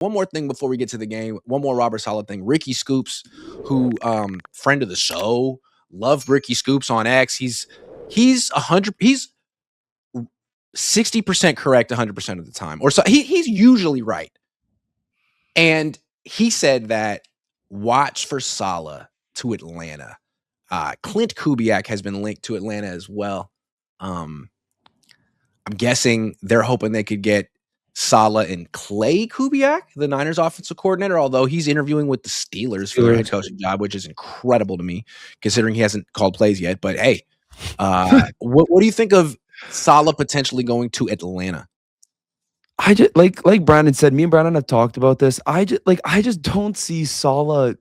one more thing before we get to the game. One more Robert Saleh thing. Ricky Scoops, who friend of the show, love Ricky Scoops on X. He's 60% correct 100% of the time, or so he's usually right. And he said that watch for Saleh to Atlanta. Clint Kubiak has been linked to Atlanta as well. I'm guessing they're hoping they could get Saleh and Clay Kubiak, the Niners offensive coordinator, although he's interviewing with the Steelers for their head coaching job, which is incredible to me, considering he hasn't called plays yet. But hey, what do you think of Saleh potentially going to Atlanta? I just like Brandon said, me and Brandon have talked about this. I just don't see Saleh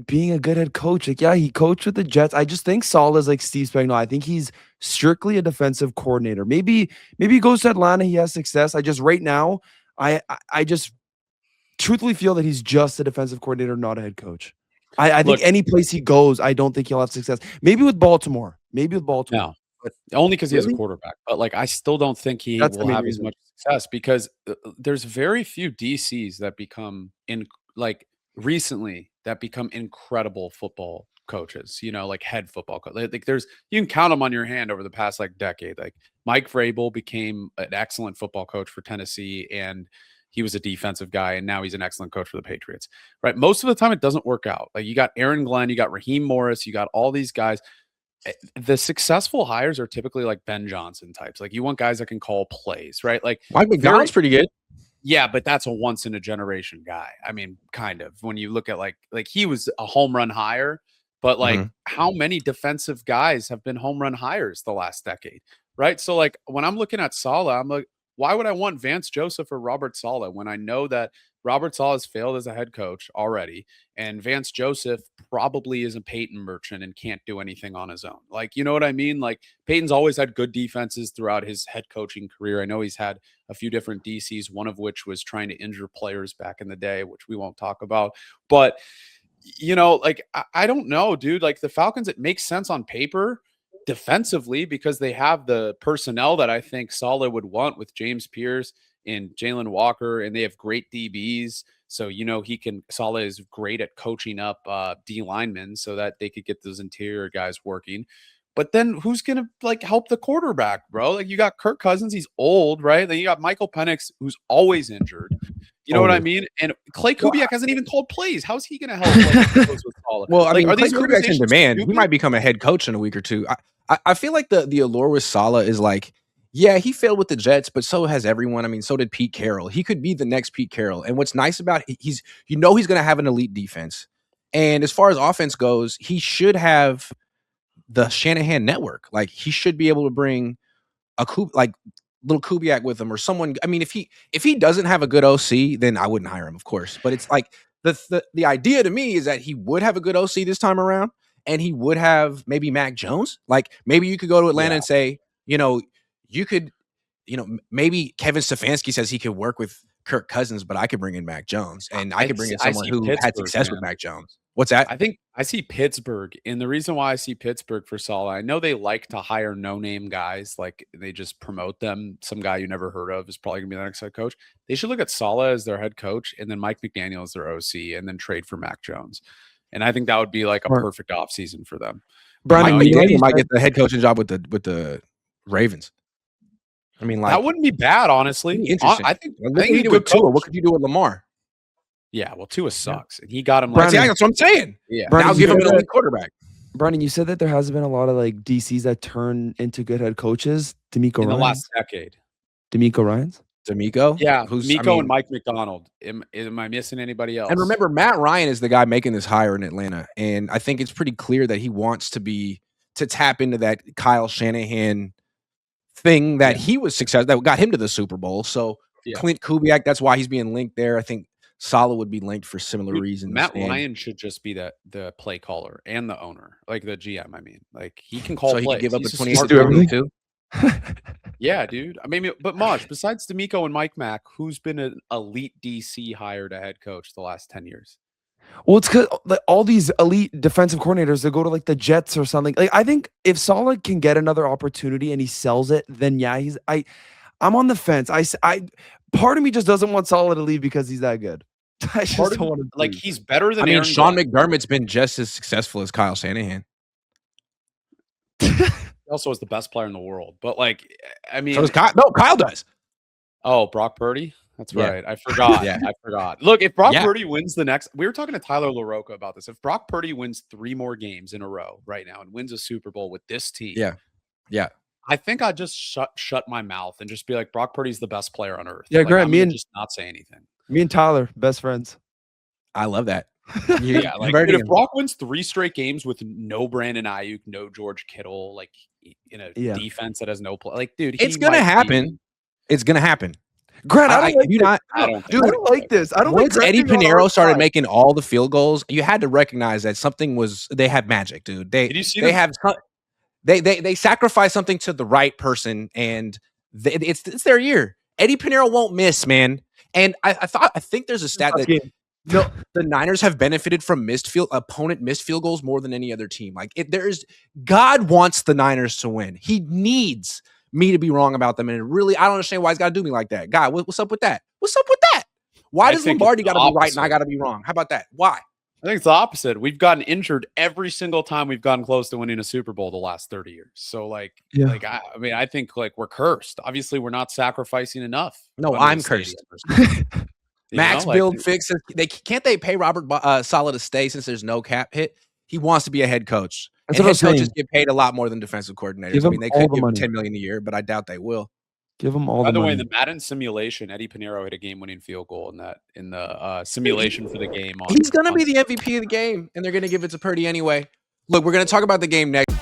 being a good head coach. Like, yeah, he coached with the Jets. I just think Saleh is like Steve Spagnuolo. I think he's strictly a defensive coordinator. Maybe he goes to Atlanta, he has success. I just right now, I just truthfully feel that he's just a defensive coordinator, not a head coach. I think any place he goes, I don't think he'll have success. Maybe with Baltimore. No, but only because he has a quarterback. But like, I still don't think he will have as much success because there's very few DCs that become recently that become incredible football coaches. You know, like head football coach. Like you can count them on your hand over the past like decade. Like Mike Vrabel became an excellent football coach for Tennessee, and he was a defensive guy, and now he's an excellent coach for the Patriots, right? Most of the time it doesn't work out. Like you got Aaron Glenn, you got Raheem Morris, you got all these guys. The successful hires are typically like Ben Johnson types. Like you want guys that can call plays, right? Like Mike McDonald's pretty good. Yeah, but that's a once in a generation guy. I mean, kind of. When you look at like he was a home run hire, but like how many defensive guys have been home run hires the last decade, right? So like when I'm looking at Saleh, I'm like, why would I want Vance Joseph or Robert Saleh when I know that Robert Saleh has failed as a head coach already, and Vance Joseph probably is a Peyton merchant and can't do anything on his own? Like, you know what I mean? Like Peyton's always had good defenses throughout his head coaching career. I know he's had a few different DCs, one of which was trying to injure players back in the day, which we won't talk about. But, you know, like, I don't know, dude. Like the Falcons, it makes sense on paper defensively because they have the personnel that I think Saleh would want with James Pierce and Jalen Walker, and they have great DBs. So, you know, Saleh is great at coaching up D linemen so that they could get those interior guys working. But then who's going to like help the quarterback, bro? Like you got Kirk Cousins, he's old, right? Then you got Michael Penix, who's always injured. You know what I mean? And Clay Kubiak hasn't even called plays. How's he going to help? Well, I mean, Clay Kubiak's in demand. He might become a head coach in a week or two. I feel like the allure with Saleh is like, yeah, he failed with the Jets, but so has everyone. I mean, so did Pete Carroll. He could be the next Pete Carroll. And what's nice about he's going to have an elite defense. And as far as offense goes, he should have the Shanahan network. Like he should be able to bring a little Kubiak with him or someone. I mean, if he doesn't have a good OC, then I wouldn't hire him, of course. But it's like the idea to me is that he would have a good OC this time around, and he would have maybe Mac Jones. Like maybe you could go to Atlanta and say, maybe Kevin Stefanski says he could work with Kirk Cousins, but I could bring in Mac Jones, and I could bring in someone who had success with Mac Jones. What's that? I think I see Pittsburgh, and the reason why I see Pittsburgh for Saleh, I know they like to hire no-name guys, like they just promote them. Some guy you never heard of is probably gonna be the next head coach. They should look at Saleh as their head coach, and then Mike McDaniel as their OC, and then trade for Mac Jones. And I think that would be like a perfect offseason for them. Brian McDaniel might get the head coaching job with the Ravens. I mean, like that wouldn't be bad, honestly. Interesting. I think he did with Tua. What could you do with Lamar? Yeah, well, Tua sucks, and he got him. That's what I'm saying. Yeah, now give him an elite quarterback. Brandon, you said that there hasn't been a lot of like DCs that turn into good head coaches. DeMeco Ryans? In the last decade. DeMeco Ryans? DeMeco? Yeah, and Mike McDonald. Am I missing anybody else? And remember, Matt Ryan is the guy making this hire in Atlanta, and I think it's pretty clear that he wants to tap into that Kyle Shanahan thing that he was successful, that got him to the Super Bowl. So Clint Kubiak, that's why he's being linked there. I think Saleh would be linked for similar reasons. Matt Ryan should just be the play caller and the owner, like the GM. I mean, like he can call plays. He can give up He's a 26 to everything too. Yeah, dude. I mean, but Maj, besides DeMeco and Mike Mack, who's been an elite DC hired a head coach the last 10 years? Well, it's because like, all these elite defensive coordinators, they go to like the Jets or something. Like I think if Saleh can get another opportunity and he sells it, then yeah, I I'm on the fence. Part of me just doesn't want Saleh to leave because he's that good. I just don't want him to leave. He's better than. I mean, Aaron Sean Glenn. McDermott's been just as successful as Kyle Shanahan. He also is the best player in the world, but I mean, so does Kyle. No, Kyle does. Oh, Brock Purdy. That's right. I forgot. I forgot. Look, if Brock Purdy wins the next, we were talking to Tyler LaRocca about this. If Brock Purdy wins 3 more games in a row right now and wins a Super Bowl with this team, I think I'd just shut my mouth and just be like, Brock Purdy's the best player on earth. Yeah, Grant. Me and just not say anything. Me and Tyler, best friends. I love that. Dude, if Brock wins 3 straight games with no Brandon Ayuk, no George Kittle, in a defense that has no play, dude, it's gonna happen. It's gonna happen. Grant, I don't like this. I don't Once Eddie Pinheiro started making all the field goals, you had to recognize that something was. They had magic, dude. They sacrificed something to the right person, and it's their year. Eddie Pinheiro won't miss, man. And I think there's a stat that the Niners have benefited from opponent missed field goals more than any other team. God wants the Niners to win. He needs me to be wrong about them, and I don't understand why he's got to do me like that. God, what's up with that? What's up with that? Why does Lombardi got to be right and I got to be wrong? How about that? Why? I think it's the opposite. We've gotten injured every single time we've gotten close to winning a Super Bowl the last 30 years. So I think we're cursed. Obviously, we're not sacrificing enough. No, I'm cursed. Max build fixes. Can't they pay Robert Saleh to stay since there's no cap hit? He wants to be a head coach. And head coaches get paid a lot more than defensive coordinators. I mean, they could give him $10 million a year, but I doubt they will. Give him all the money. By the way, way, in the Madden simulation, Eddie Pinheiro hit a game-winning field goal in the simulation for the game. He's going to be the MVP of the game, and they're going to give it to Purdy anyway. Look, we're going to talk about the game next.